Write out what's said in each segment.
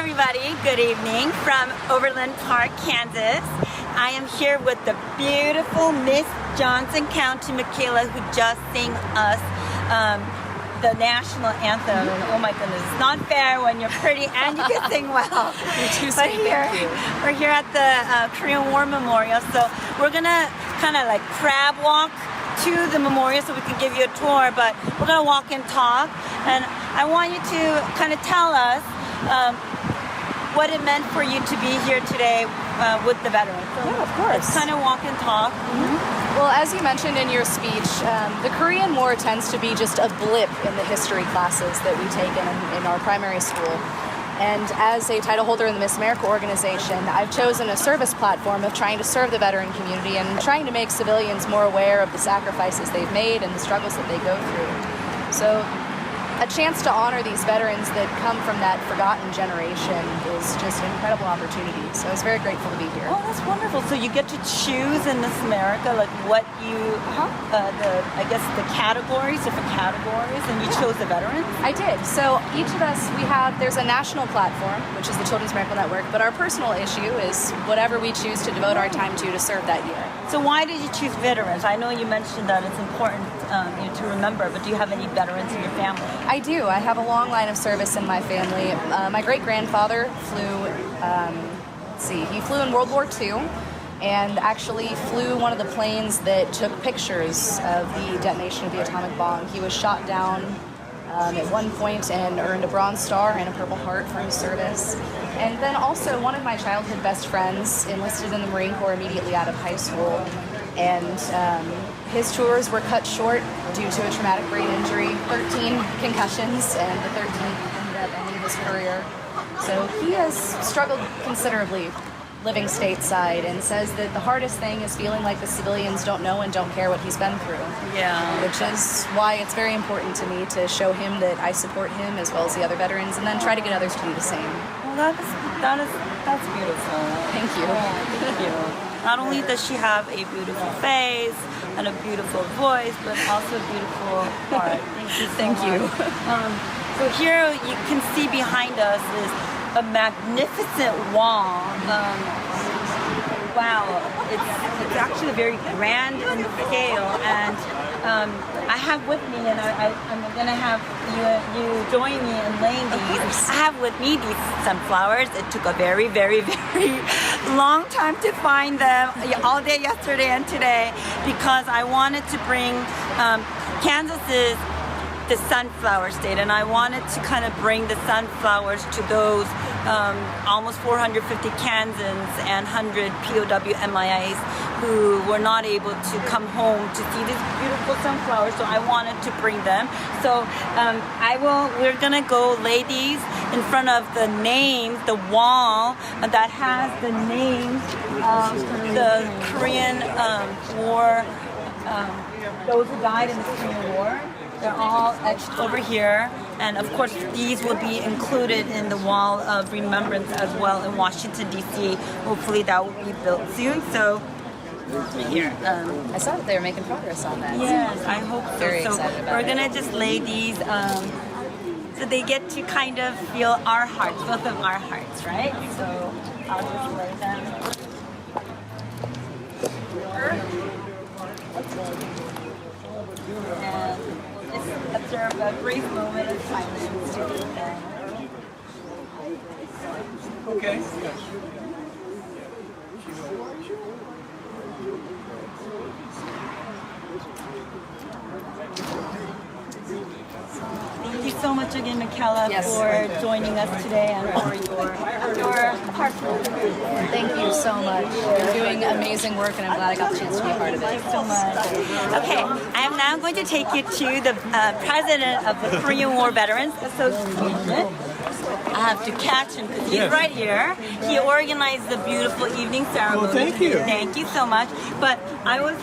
everybody, good evening from Overland Park, Kansas. I am here with the beautiful Miss Johnson County Michaela, who just sang us the national anthem. And oh my goodness, it's not fair when you're pretty and you can sing well. You're too But sweet, here, thank you. we're here at the Korean War Memorial, so we're gonna kind of like crab walk to the memorial so we can give you a tour, but we're gonna walk and talk, and I want you to kind of tell us what it meant for you to be here today with the veterans. So Yeah, of course. let's kind of walk and talk. Well, as you mentioned in your speech, the Korean War tends to be just a blip in the history classes that we take in our primary school. And as a title holder in the Miss America organization, I've chosen a service platform of trying to serve the veteran community and trying to make civilians more aware of the sacrifices they've made and the struggles that they go through. So a chance to honor these veterans that come from that forgotten generation is just an incredible opportunity. So I was very grateful to be here. Oh, that's wonderful. So you get to choose in Miss America, like what you, I guess the categories, different categories, and you chose the veterans? I did. So each of us, there's a national platform, which is the Children's Miracle Network, but our personal issue is whatever we choose to devote our time to serve that year. So why did you choose veterans? I know you mentioned that it's important to remember, but do you have any veterans in your family? I do. I have a long line of service in my family. My great-grandfather flew, he flew in World War II and actually flew one of the planes that took pictures of the detonation of the atomic bomb. He was shot down at one point and earned a Bronze Star and a Purple Heart for his service. And then also one of my childhood best friends enlisted in the Marine Corps immediately out of high school. And his tours were cut short due to a traumatic brain injury, 13 concussions, and the 13th ended up ending his career. So he has struggled considerably living stateside and says that the hardest thing is feeling like the civilians don't know and don't care what he's been through. Yeah. Which is why it's very important to me to show him that I support him as well as the other veterans, and then try to get others to do the same. Well, that's beautiful. Thank you. Thank you. Not only does she have a beautiful face and a beautiful voice, but also a beautiful heart. Thank you. So here you can see behind us is a magnificent wall. Wow, it's actually very grand in scale, and I have with me, and I'm gonna have you join me in laying these. I have with me these sunflowers. It took a very, very, very long time to find them, all day yesterday and today, because I wanted to bring Kansas's the sunflower state, and I wanted to kind of bring the sunflowers to those almost 450 Kansans and 100 POW MIAs who were not able to come home to see these beautiful sunflowers, so I wanted to bring them. So we're gonna go lay these in front of the names, the wall that has the names of the Korean War, those who died in the Korean War. They're all etched over here, and of course these will be included in the wall of remembrance as well in Washington DC. Hopefully that will be built soon. So here, I saw that they were making progress on that. yes, I hope so. Very So excited about we're it. gonna just lay these so they get to kind of feel our hearts, both of our hearts, right? So I'll just lay them. And just observe a brief moment of silence to do that. Okay. Thank you so much again, Michaela, Yes. for joining us today and for your heartfelt. Thank you so much. You're doing amazing work, and I'm glad I got the chance to be a part of it. Thank you so much. Okay, I am now going to take you to the president of the Korean War Veterans Association. I have to catch him because he's right here. He organized the beautiful evening ceremony. Well, thank you. Thank you so much. But I was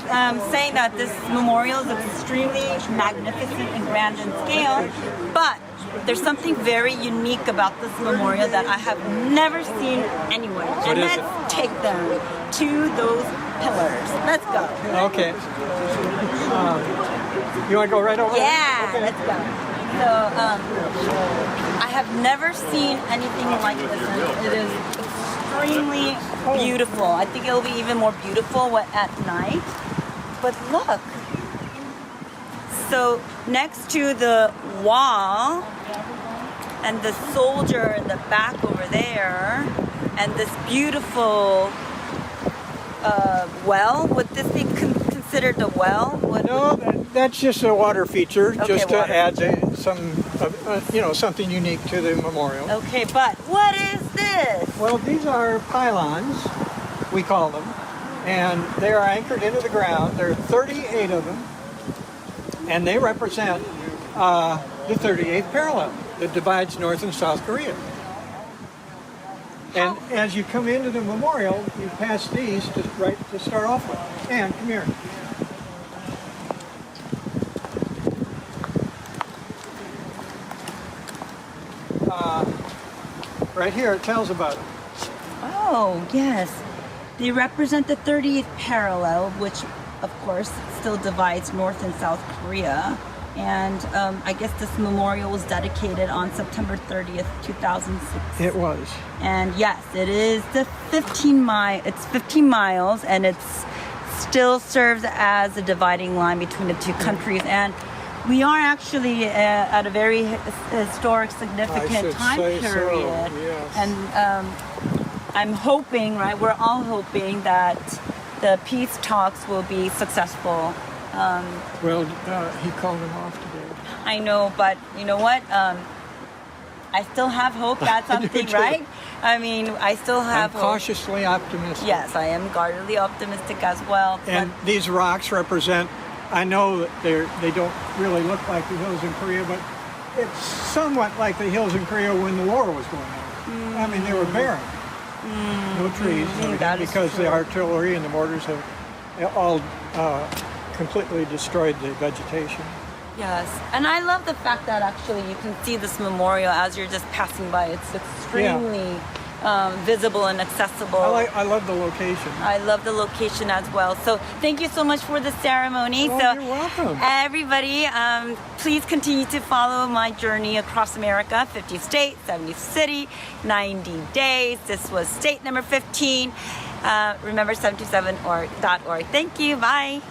saying that this memorial is extremely magnificent and grand in scale, but there's something very unique about this memorial that I have never seen anywhere. What and is let's take them to those pillars. Let's go. Okay. You want to go right over there? Yeah, Okay. let's go. So, I have never seen anything like this, and it is extremely beautiful. I think it'll be even more beautiful at night. But look, so next to the wall and the soldier in the back over there, and this beautiful well, would this be considered a well? No, that's just a water feature, Okay, just to water add some, something unique to the memorial. Okay, but what is this? Well, these are pylons, we call them, and they are anchored into the ground. There are 38 of them, and they represent the 38th parallel that divides North and South Korea. And as you come into the memorial, you pass these to start off with. And come here. Right here it tells about it. Oh, yes. They represent the 30th parallel, which, of course, still divides North and South Korea. And I guess this memorial was dedicated on September 30th, 2006. It was. And yes, it is the 15 miles, and it's still serves as a dividing line between the two countries. And we are actually at a very historic, significant time period. So, yes. And I'm hoping, right, we're all hoping that the peace talks will be successful. Well, he called him off today. I know, but you know what? I still have hope that something, right? I mean, I still have I'm hope. cautiously optimistic. Yes, I am guardedly optimistic as well. And these rocks represent, I know that they don't really look like the hills in Korea, but it's somewhat like the hills in Korea when the war was going on. I mean, they were barren. No trees, because the artillery and the mortars have all completely destroyed the vegetation. Yes, and I love the fact that actually you can see this memorial as you're just passing by. It's extremely visible and accessible. I love the location. I love the location as well. So thank you so much for the ceremony. Oh, so you're welcome. Everybody, please continue to follow my journey across America, 50 states, 70 cities, 90 days. This was state number 15. Remember 727.org. Thank you. Bye.